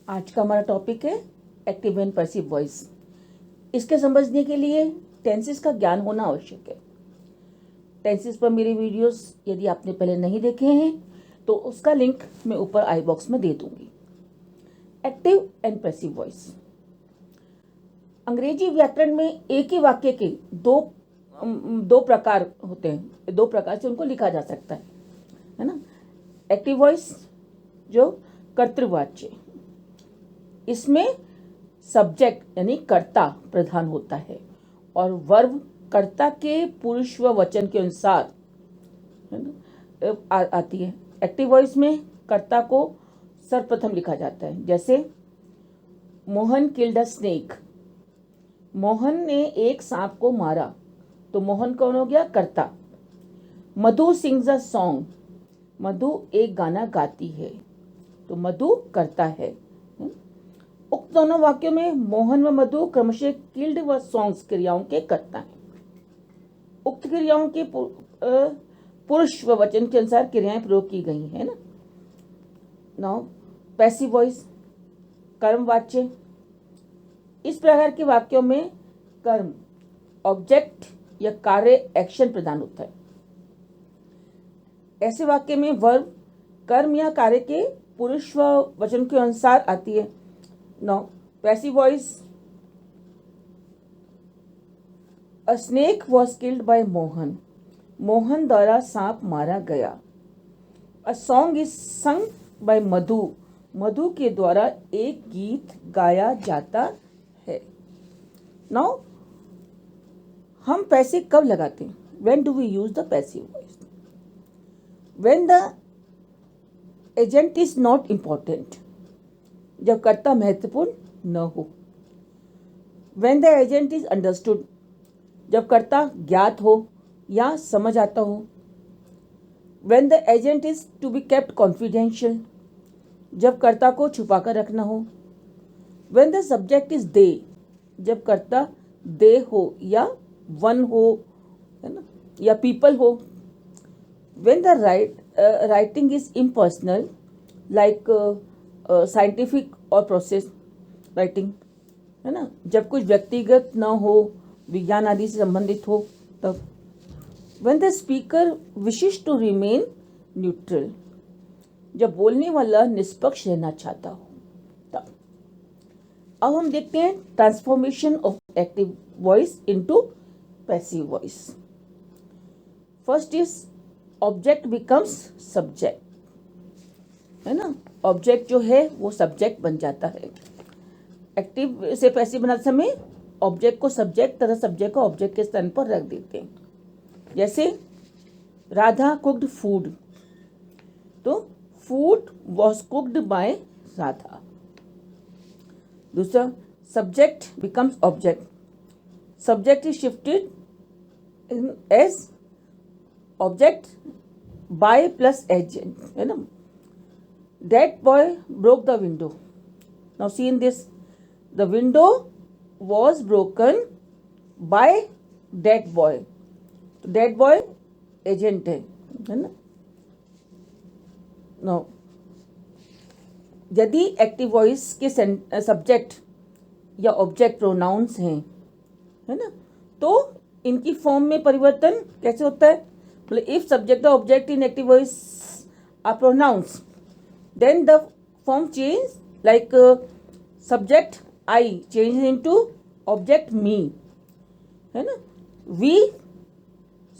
आज का हमारा टॉपिक है एक्टिव एंड पैसिव वॉइस। इसके समझने के लिए टेंसेस का ज्ञान होना आवश्यक है। टेंसेस पर मेरे वीडियोस यदि आपने पहले नहीं देखे हैं तो उसका लिंक मैं ऊपर आई बॉक्स में दे दूंगी। एक्टिव एंड पैसिव वॉइस, अंग्रेजी व्याकरण में एक ही वाक्य के दो प्रकार होते हैं। दो प्रकार से उनको लिखा जा सकता है ना। एक्टिव वॉइस जो कर्तृवाच्य, इसमें सब्जेक्ट यानी कर्ता प्रधान होता है और वर्ब कर्ता के पुरुष व वचन के अनुसार आती है। एक्टिव वॉइस में कर्ता को सर्वप्रथम लिखा जाता है, जैसे Mohan killed a snake. Mohan ने एक सांप को मारा, तो मोहन कौन हो गया? कर्ता। मधु सिंग्स अ सॉन्ग, मधु एक गाना गाती है, तो मधु कर्ता है। उक्त दोनों वाक्यों में मोहन व मधु क्रमशः किल्ड व सॉन्ग्स क्रियाओं के कर्ता हैं। उक्त क्रियाओं के पुरुष व वचन के अनुसार क्रियाएं प्रयोग की गई है ना। नाउ पैसिव वॉइस, कर्मवाच्य। इस प्रकार के वाक्यों में कर्म ऑब्जेक्ट या कार्य एक्शन प्रदान होता है। ऐसे वाक्य में वर्ब कर्म या कार्य के पुरुष व वचन के अनुसार आती है। Now passive voice, a snake was killed by Mohan, Mohan द्वारा सांप मारा गया। A song is sung by Madhu, Madhu के द्वारा एक गीत गाया जाता है। नाउ हम पैसिव कब लगाते हैं? When do we use the passive voice? When the agent is not important, जब कर्ता महत्वपूर्ण न हो। When the agent is understood, जब कर्ता ज्ञात हो या समझ आता हो। When the agent is to be kept confidential, जब कर्ता को छुपा कर रखना हो। When the subject is they, जब कर्ता दे हो या वन हो, है ना, या पीपल हो। When the writing is impersonal, like scientific और प्रोसेस राइटिंग, है ना, जब कुछ व्यक्तिगत न हो, विज्ञान आदि से संबंधित हो, तब। When the speaker wishes to remain neutral, जब बोलने वाला निष्पक्ष रहना चाहता हो, तब। अब हम देखते हैं transformation of active voice into passive voice. First is object becomes subject, है ना। ऑब्जेक्ट जो है वो सब्जेक्ट बन जाता है। एक्टिव से पैसिव बनाते समय ऑब्जेक्ट को सब्जेक्ट तथा सब्जेक्ट को ऑब्जेक्ट के स्थान पर रख देते हैं। जैसे राधा कुक्ड फूड, तो food was cooked by Radha. दूसरा, subject becomes object, subject is shifted as object by plus agent, है ना। That boy broke the window. Now see in this, the window was broken by that boy. That boy agent है ना। Now यदि active voice के subject या object pronounce हैं, है ना, तो इनकी फॉर्म में परिवर्तन कैसे होता है? मतलब इफ सब्जेक्ट और object in active voice are pronouns, then the form change, like subject I changes into object me, है ना। we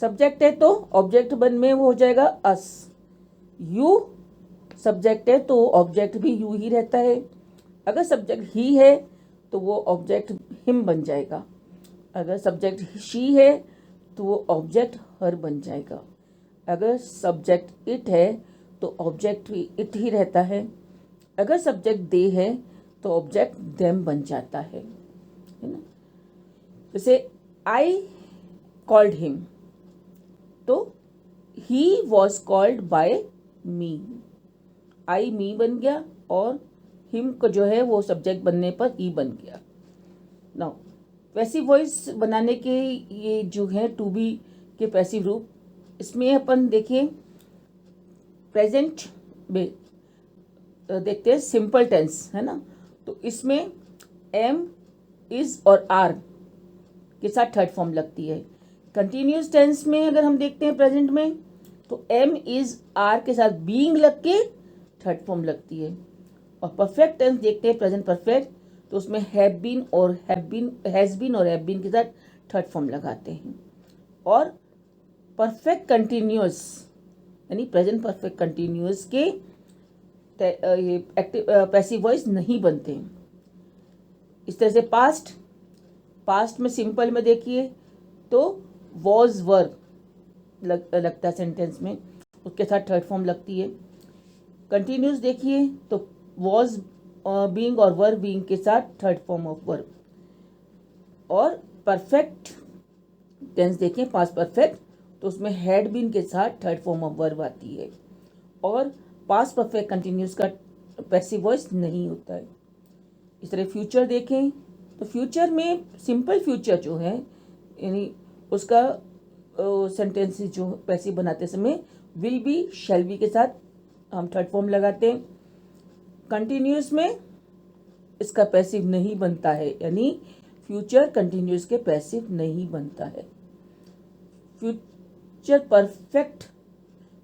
सब्जेक्ट है तो ऑब्जेक्ट बन में वो हो जाएगा us। you सब्जेक्ट है तो ऑब्जेक्ट भी you ही रहता है। अगर सब्जेक्ट ही है तो वो ऑब्जेक्ट him बन जाएगा। अगर सब्जेक्ट she है तो वो ऑब्जेक्ट her बन जाएगा। अगर सब्जेक्ट it है तो ऑब्जेक्ट भी इट ही रहता है। अगर सब्जेक्ट दे है तो ऑब्जेक्ट देम बन जाता है ना। जैसे आई कॉल्ड हिम, तो ही वॉज कॉल्ड बाय मी। आई मी बन गया और हिम को जो है वो सब्जेक्ट बनने पर ई बन गया। नाउ पैसिव वॉइस बनाने के ये जो है टू बी के पैसिव रूप, इसमें अपन देखें प्रेजेंट में देखते हैं सिंपल टेंस, है ना। तो इसमें एम, इज और आर के साथ थर्ड फॉर्म लगती है। कंटिन्यूस टेंस में अगर हम देखते हैं प्रेजेंट में, तो एम, इज, आर के साथ बीइंग लग के थर्ड फॉर्म लगती है। और परफेक्ट टेंस देखते हैं प्रेजेंट परफेक्ट, तो उसमें हैव बीन और हैज बीन और हैव बीन के साथ थर्ड फॉर्म लगाते हैं। और परफेक्ट कंटिन्यूअस यानी प्रेजेंट परफेक्ट कंटिन्यूअस के ये एक्टिव पैसिव वॉइस नहीं बनते हैं। इस तरह से पास्ट में सिंपल में देखिए तो वॉज वर्ब लगता है सेंटेंस में, उसके साथ थर्ड फॉर्म लगती है। कंटिन्यूस देखिए तो वॉज बीइंग और वर बीइंग के साथ थर्ड फॉर्म ऑफ वर्ब। और परफेक्ट टेंस देखें पास्ट परफेक्ट, तो उसमें हैड बीन के साथ थर्ड फॉर्म ऑफ वर्ब आती है। और पास्ट परफेक्ट कंटिन्यूस का पैसिव वॉइस नहीं होता है। इस तरह फ्यूचर देखें तो फ्यूचर में सिंपल फ्यूचर जो है यानी उसका सेंटेंस जो पैसिव बनाते समय विल बी, शैल बी के साथ हम थर्ड फॉर्म लगाते हैं। कंटिन्यूस में इसका पैसिव नहीं बनता है, यानी फ्यूचर कंटिन्यूस के पैसिव नहीं बनता है। फ्यूचर परफेक्ट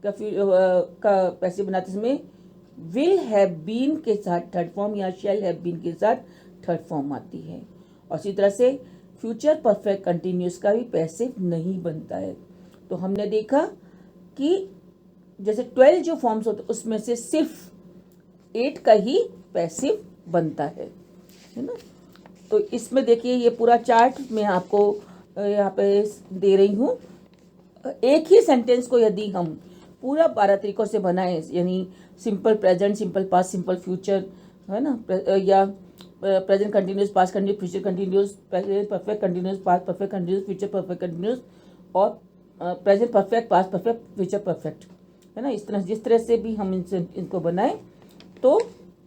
का पैसिव बनाते समय विल हैव बीन के साथ थर्ड फॉर्म या शैल हैव बीन के साथ थर्ड फॉर्म आती है। और इसी तरह से फ्यूचर परफेक्ट कंटिन्यूस का भी पैसिव नहीं बनता है। तो हमने देखा कि जैसे 12 जो फॉर्म्स होते उसमें से सिर्फ 8 का ही पैसिव बनता है ना। तो इसमें देखिए ये पूरा चार्ट मैं आपको यहाँ पे दे रही हूँ। एक ही सेंटेंस को यदि हम पूरा 12 तरीकों से बनाएं, यानी simple present, simple past, simple future, है ना, या present continuous, past continuous, future continuous, present perfect continuous, past perfect continuous, future perfect continuous, और present perfect, past perfect, future perfect, है ना। इस तरह जिस तरह से भी हम इनको बनाएं तो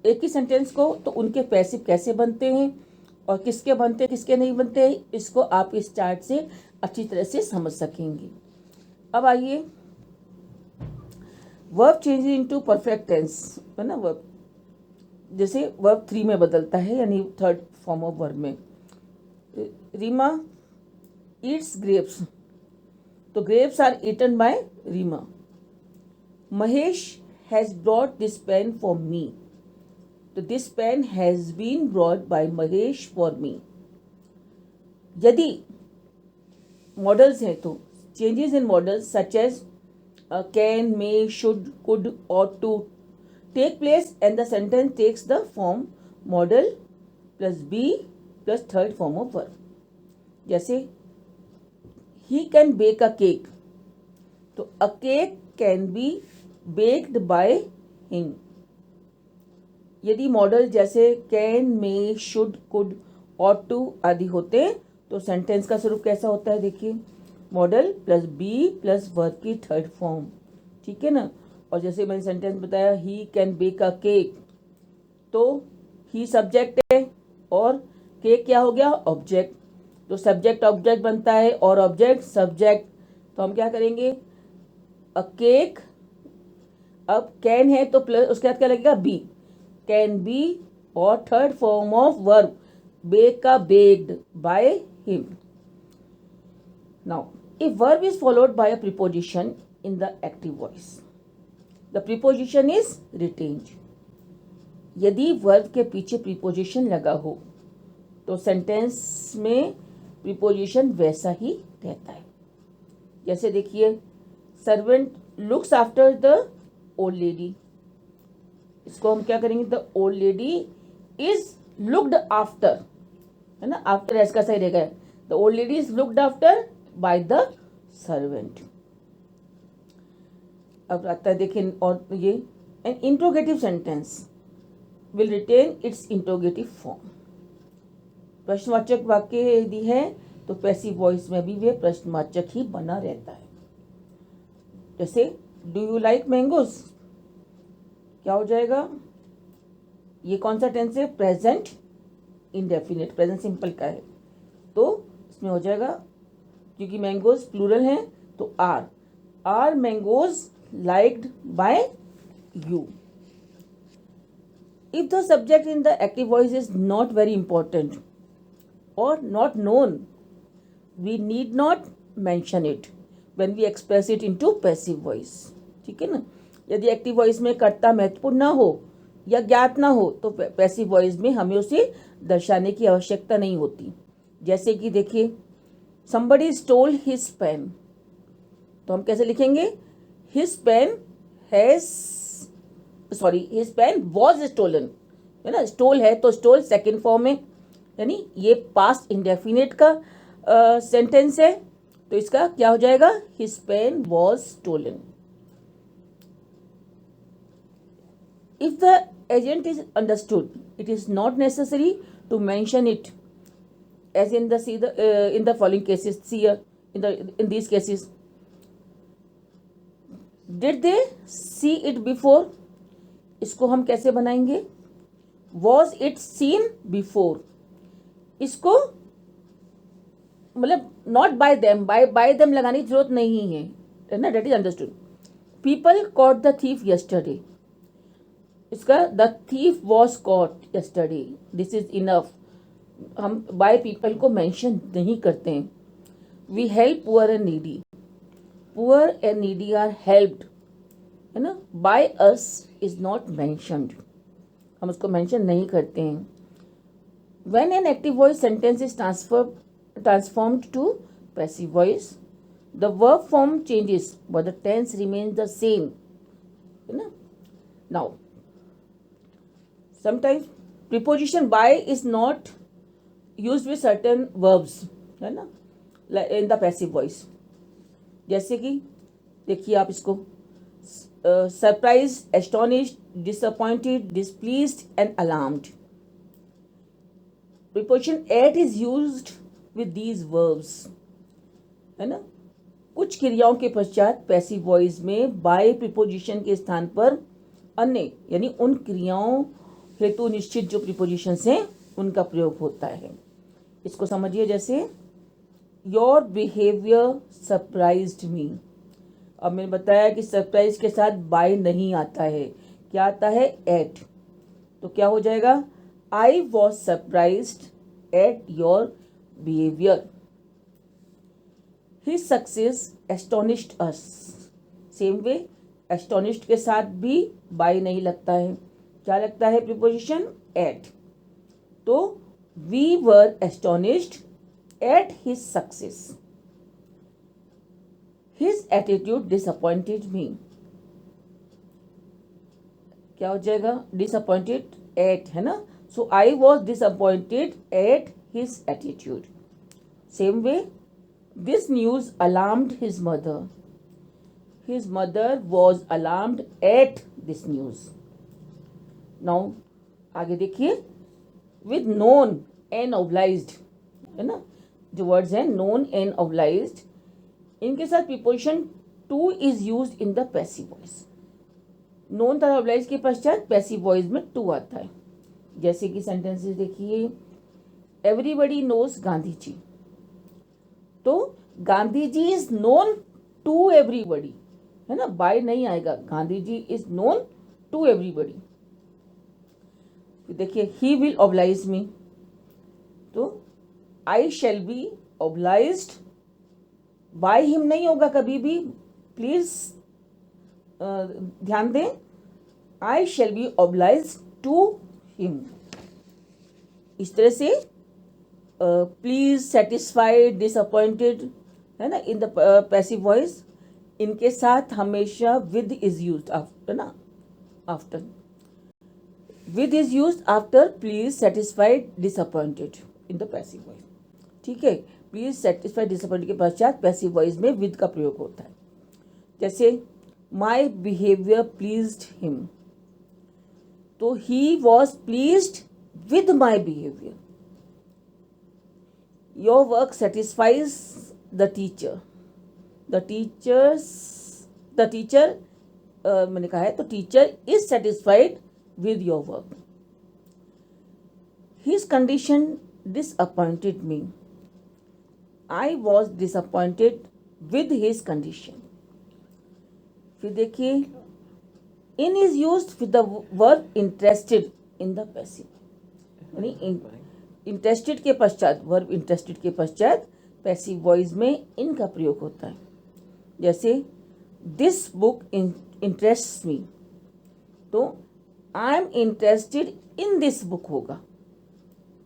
एक ही सेंटेंस को तो उनके पैसिव कैसे बनते हैं और किसके बनते हैं किसके नहीं बनते, इसको आप इस चार्ट से अच्छी तरह से समझ सकेंगे। अब आइए verb change into perfect tense, है ना। वर्ब जैसे वर्ब 3 में बदलता है, यानी थर्ड फॉर्म ऑफ वर्ब में। रीमा ईट्स ग्रेप्स, तो grapes are eaten by Reema. Mahesh has brought this pen for me, तो this pen has been brought by Mahesh for me. यदि मॉडल्स हैं तो changes in modals such as can, may, should, could, ought to take place and the sentence takes the form model plus be plus third form of verb. जैसे he can bake a cake, तो a cake can be baked by him। यदि model जैसे can, may, should, could, ought to आदि होते तो sentence का स्वरूप कैसा होता है, देखिए modal plus be plus verb की थर्ड फॉर्म, ठीक है ना। और जैसे मैंने सेंटेंस बताया he can bake a cake, तो ही सब्जेक्ट है और केक क्या हो गया, ऑब्जेक्ट। तो सब्जेक्ट ऑब्जेक्ट बनता है और ऑब्जेक्ट सब्जेक्ट, तो हम क्या करेंगे, अ केक, अब कैन है तो प्लस उसके बाद क्या लगेगा, बी, कैन बी, और third form of verb bake का baked by him. Now a verb is followed by a preposition in the active voice. The preposition is retained. यदि verb के पीछे preposition लगा हो तो sentence में preposition वैसा ही रहता है। जैसे देखिए servant looks after the old lady, इसको हम क्या करेंगे, the old lady is looked after, है ना, after ऐसा सही रहेगा, the old lady is looked after by the servant। अब आता है देखिए, और ये an interrogative sentence will retain its interrogative form। प्रश्नवाचक वाक्य यदि है तो पैसिव वॉइस में भी वे प्रश्नवाचक ही बना रहता है। जैसे डू यू लाइक मैंगोज, क्या हो जाएगा, ये कौन सा टेंस है, प्रेजेंट इंडेफिनिट, प्रेजेंट सिंपल का है, तो इसमें हो जाएगा क्योंकि मैंगोज प्लूरल हैं तो are mangoes liked by you. If the subject in the active voice is not very important or not known, we need not mention it when we express it into passive voice. ठीक है ना. यदि active voice में कर्ता महत्वपूर्ण ना हो या ज्ञात ना हो तो पैसिव वॉइस में हमें उसे दर्शाने की आवश्यकता नहीं होती. जैसे कि देखिए, somebody stole his pen, तो हम कैसे लिखेंगे? his pen was stolen, है ना. स्टोल है तो स्टोल सेकेंड फॉर्म में, यानी ये पास्ट इंडेफिनिट का सेंटेंस है, तो इसका क्या हो जाएगा? his pen was stolen. If the agent is understood, it is not necessary to mention it, as in the following cases. See here, in these cases, did they see it before? इसको हम कैसे बनाएंगे? Was it seen before? इसको मतलब not by them, by them लगाने की जरूरत नहीं है ना. That is understood. People caught the thief yesterday, इसका the thief was caught yesterday, this is enough. हम बाय पीपल को मेंशन नहीं करते हैं. We help poor and needy, poor and needy are helped, है ना. By us is not mentioned, हम उसको मेंशन नहीं करते हैं. When an active voice sentence is transformed to passive voice, the verb form changes but the tense remains the same, है ना. Now sometimes preposition by is not used with certain verbs, है ना, in the passive voice. जैसे कि देखिए आप इसको, surprised, astonished, disappointed, displeased and alarmed. Preposition at is used with these verbs, है ना. कुछ क्रियाओं के पश्चात पैसिव वॉइस में बाय प्रीपोजिशन के स्थान पर अन्य, यानी उन क्रियाओं हेतु निश्चित जो प्रीपोजिशंस हैं उनका प्रयोग होता है. इसको समझिए, जैसे योर बिहेवियर सरप्राइज्ड मी. अब मैंने बताया कि सरप्राइज के साथ बाय नहीं आता है, क्या आता है? एट. तो क्या हो जाएगा? I was surprised at your behavior. His success astonished us. Same way, astonished के साथ भी by नहीं लगता है, क्या लगता है? preposition at. तो we were astonished at his success. His attitude disappointed me. क्या हो जाएगा? disappointed at, है ना. So I was disappointed at his attitude. Same way, this news alarmed his mother. His mother was alarmed at this news. Now आगे देखिए, with known and obliged, है ना, जो words हैं known and obliged, इनके साथ preposition to is used in the passive voice. known तथा obliged के पश्चात passive voice में to आता है. जैसे कि सेंटेंसेस देखिए, एवरीबडी नोज गांधी जी, तो Gandhi ji is known to everybody, है ना. बाय नहीं आएगा, Gandhi ji is known to everybody. देखिए, ही विल ऑब्लाइज मी, तो I shall be obliged by him नहीं होगा कभी भी, प्लीज ध्यान दें. I shall be obliged to him. इस तरह से प्लीज, सेटिस्फाइड, डिसअपॉइंटेड, है ना, इन द पैसिव वॉइस, इनके साथ हमेशा विद इज यूज्ड आफ्टर, ना, after. With is used after please, satisfied, disappointed in the passive voice. ठीक है. प्लीज, सेटिस्फाइड, डिसअपॉइंटेड के पश्चात पैसिव वॉइस में विद का प्रयोग होता है. जैसे माई बिहेवियर प्लीज्ड हिम, तो he was pleased with my behaviour. Your work satisfies the teacher. The teacher मैंने कहा है, तो teacher is satisfied with your work. His condition disappointed me. I was disappointed with his condition. फिर देखिए, in is used with the verb interested in the passive, यानी interested के पश्चात, verb interested के पश्चात पैसिव वॉइस में इन का प्रयोग होता है। जैसे दिस बुक इंटरेस्ट्स मी, तो I am interested in this book होगा।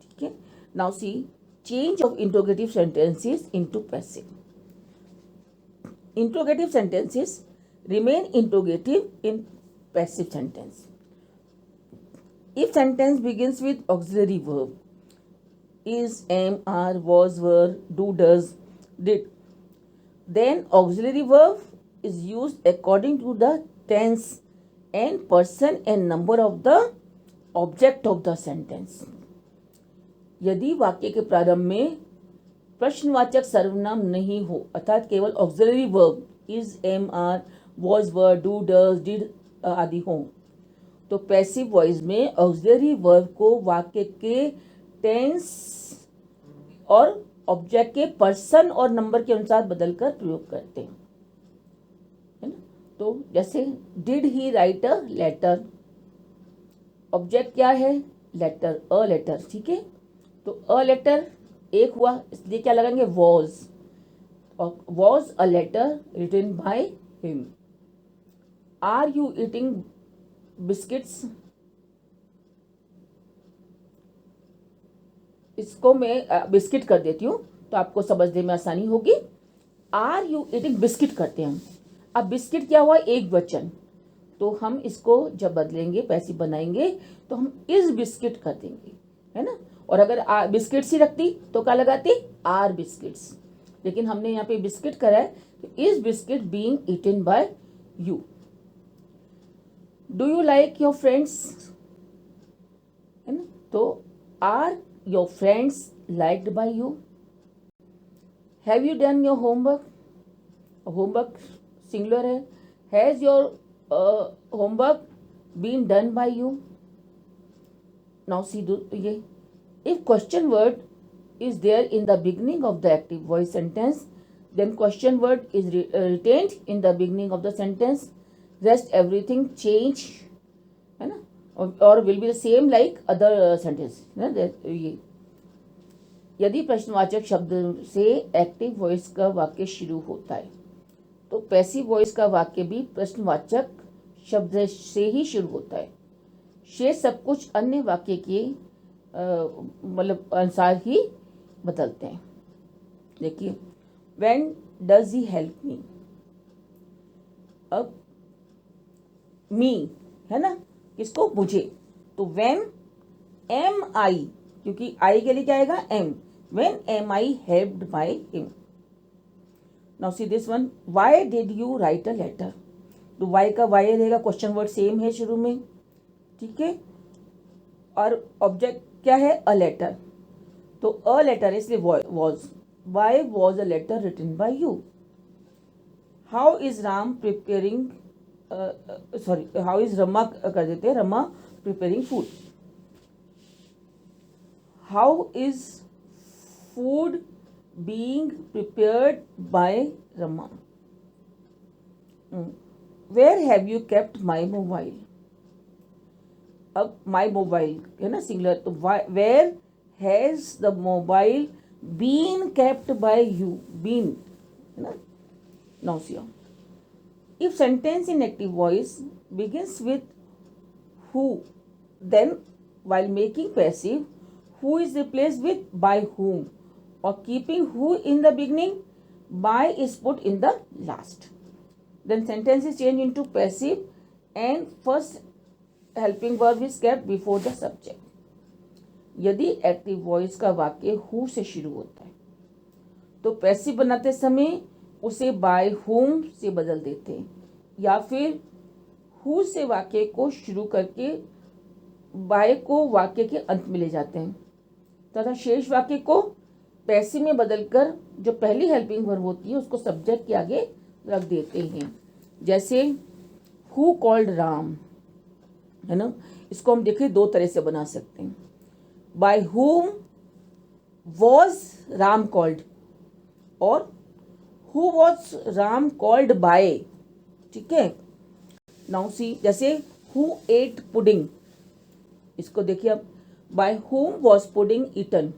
ठीक है, now see change of interrogative sentences into passive. Interrogative sentences remain interrogative in passive sentence. If sentence begins with auxiliary verb, is, am, are, was, were, do, does, did, then auxiliary verb is used according to the tense and person and number of the object of the sentence. यदि वाक्य के प्रारंभ में प्रश्नवाचक सर्वनाम नहीं हो, अर्थात केवल auxiliary verb is, am, are, was, were, do, does, did आदि हों, तो पैसिव वॉइस में ऑक्सिलरी वर्ब को वाक्य के टेंस और ऑब्जेक्ट के पर्सन और नंबर के अनुसार बदलकर प्रयोग करते हैं, है ना। तो जैसे did he write a letter, object क्या है, लेटर, अ लेटर। ठीक है, तो अ लेटर एक हुआ, इसलिए क्या लगाएंगे, वॉज, और was a letter written by him. Are you eating biscuits, इसको मैं बिस्किट कर देती हूँ तो आपको समझने में आसानी होगी। आर यू ईटिंग बिस्किट करते हैं हम। अब बिस्किट क्या हुआ, एक वचन, तो हम इसको जब बदलेंगे, पैसिव बनाएंगे, तो हम इज बिस्किट कर देंगे, है ना। और अगर बिस्किट्स ही रखती तो क्या लगाती, आर बिस्किट्स, लेकिन हमने यहाँ पे बिस्किट करा है, तो is biscuit being eaten by you. Do you like your friends, है ना, तो are your friends liked by you. Have you done your homework, homework singular है, has your homework been done by you. Now see ये, if question word is there in the beginning of the active voice sentence, then question word is retained in the beginning of the sentence, rest everything change, है ना, or will be the same like other sentence, है ना। ये यदि प्रश्नवाचक शब्द से active voice का वाक्य शुरू होता है, तो पैसिव वॉइस का वाक्य भी प्रश्नवाचक शब्द से ही शुरू होता है। शेष सब कुछ अन्य वाक्य के मतलब अनुसार ही बदलते हैं। देखिए, when does he help me, अब मी है ना, किसको, मुझे, तो व्हेन एम आई, क्योंकि आई के लिए क्या आएगा, am, when am I helped by him. Now see this one, why did you write a letter, तो वाई का वाई रहेगा, क्वेश्चन वर्ड सेम है शुरू में। ठीक है, और ऑब्जेक्ट क्या है, अ लेटर, तो अ लेटर इसलिए was, why was a letter written by you. How is Ram preparing, sorry how is Rama कर देते हैं, Rama preparing food. How is food being prepared by Rama. Where have you kept my mobile, अब my mobile है ना singular, तो where has the mobile been kept by you, been, है ना। Now see, if sentence in active voice begins with who, then while making passive, who is replaced with by whom, or keeping who in the beginning, by is put in the last. Then sentence is changed into passive and first helping verb is kept before the subject. यदि active voice का वाक्य who से शुरू होता है तो passive बनाते समय उसे बाय हुम से बदल देते हैं, या फिर हु से वाक्य को शुरू करके बाय को वाक्य के अंत में ले जाते हैं, तथा शेष वाक्य को पैसिव में बदलकर जो पहली हेल्पिंग वर्ब होती है उसको सब्जेक्ट के आगे रख देते हैं। जैसे हु कॉल्ड राम, है ना, इसको हम देखिए दो तरह से बना सकते हैं। By whom was Ram called, और who was Ram called by. ठीक है, नाउ सी, जैसे हु एट पुडिंग, इसको देखिए अब, bye whom was pudding eaten,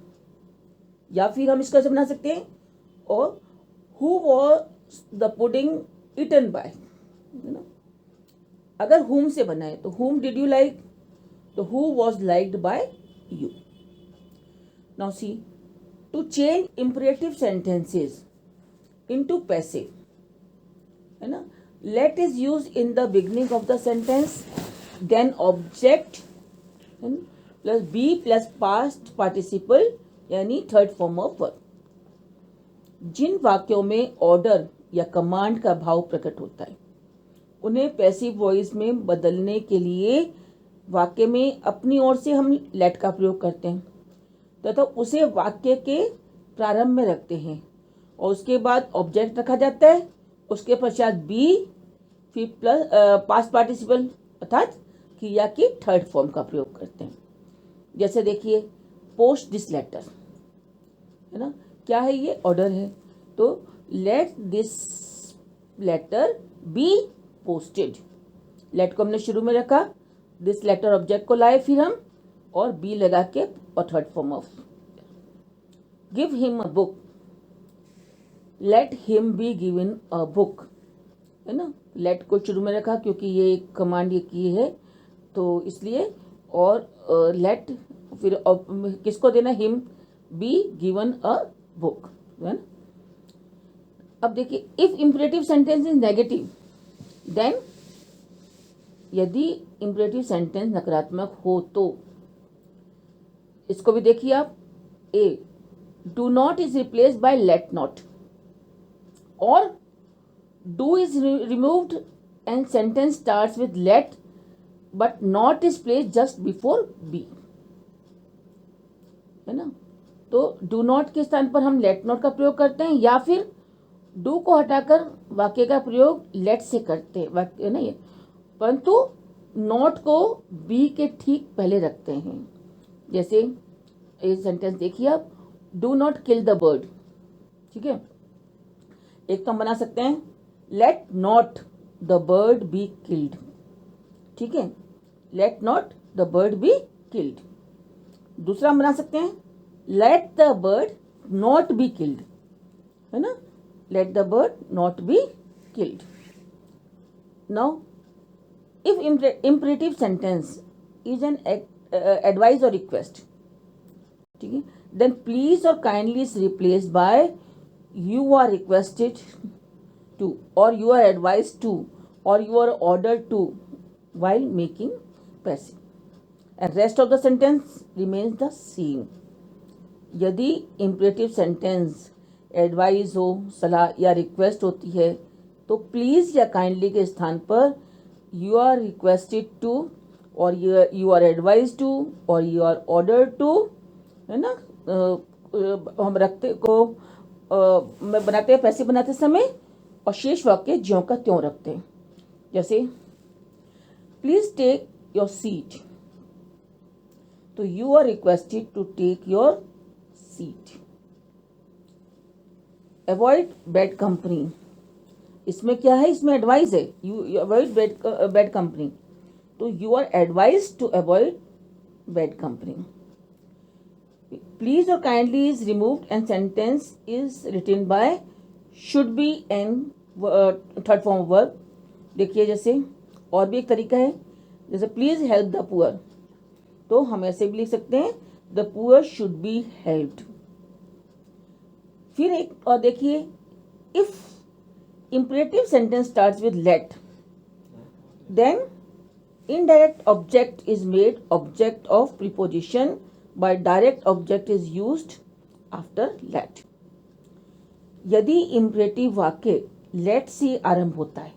या फिर हम इसको ऐसे बना सकते हैं, और who was the pudding eaten by, है ना। अगर whom से बना है तो whom did you like, तो who was liked by you. Now see, to change imperative sentences into passive, है ना, let is used in the beginning of the sentence, then object plus be plus past participle यानी third form of verb. जिन वाक्यों में order या command का भाव प्रकट होता है उन्हें पैसिव वॉइस में बदलने के लिए वाक्य में अपनी ओर से हम लेट का प्रयोग करते हैं तथा उसे वाक्य के प्रारंभ में रखते हैं और उसके बाद ऑब्जेक्ट रखा जाता है, उसके पश्चात बी, फिर प्लस पास्ट पार्टिसिपल अर्थात क्रिया की थर्ड फॉर्म का प्रयोग करते हैं. जैसे देखिए, पोस्ट दिस लेटर, है ना, क्या है ये, ऑर्डर है, तो let this letter be posted. Let को हमने शुरू में रखा, दिस लेटर ऑब्जेक्ट को लाए फिर हम, और बी लगा के और third form of. Give him a book, let him be given a book, है ना. लेट को शुरू में रखा क्योंकि ये एक कमांड ये की है तो इसलिए, और लेट फिर किसको देना, him be given a book, है ना. अब देखिए, if imperative sentence is negative then, यदि इंपरेटिव सेंटेंस नकारात्मक हो तो इसको भी देखिए आप. A, do not is replaced by let not, और do is removed and sentence starts with let but not is placed just before be, है ना. तो डू नॉट के स्थान पर हम लेट नॉट का प्रयोग करते हैं, या फिर डू को हटाकर वाक्य का प्रयोग लेट से करते हैं, वाक्य नहीं है, परंतु नॉट को बी के ठीक पहले रखते हैं. जैसे ये सेंटेंस देखिए आप, do not kill the bird, ठीक है. एक तो हम बना सकते हैं let not the bird be killed, ठीक है, let not the bird be killed. दूसरा हम बना सकते हैं let the bird not be killed, है ना, let the bird not be killed. Now, if imperative sentence is an advice or request, ठीक है, then please or kindly is replaced by you are requested to, or you are advised to, or you are ordered to, while making passive, and rest of the sentence remains the same. यदि imperative sentence advice हो, सलाह या request होती है तो please या kindly के स्थान पर यू आर रिक्वेस्टेड टू, और यू आर एडवाइज टू, और यू आर ऑर्डर्ड टू, है ना. हम रखते को बनाते हैं पैसे बनाते समय, और शेष वाक्य ज्यों का त्यों रखते हैं. जैसे प्लीज टेक योर सीट, तो you are requested to take your seat. Avoid bad company, इसमें क्या है, इसमें एडवाइस है, यू अवॉइड बैड कंपनी, तो you are advise to avoid bad company. Please और kindly is removed and sentence is written by should be and third form verb. देखिए जैसे और भी एक तरीका है, जैसे प्लीज हेल्प द पुअर, तो हम ऐसे भी लिख सकते हैं the poor should be helped. फिर एक और देखिए, if imperative sentence starts with let, then indirect object is made object of preposition by direct object is used after let. यदि imperative वाक्य let से आरंभ होता है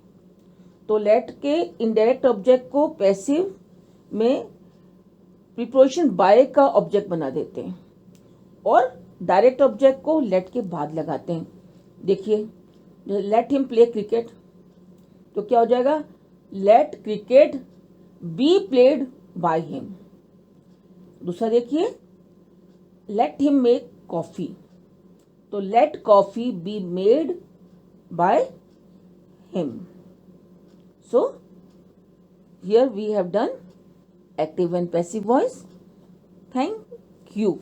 तो let के indirect object को पैसिव में preposition by का object बना देते हैं और डायरेक्ट ऑब्जेक्ट को लेट के बाद लगाते हैं. देखिए, लेट हिम प्ले क्रिकेट, तो क्या हो जाएगा, let cricket be played by him. दूसरा देखिए, लेट हिम मेक कॉफी, तो let coffee be made by him. So here we have done active and passive voice. Thank you.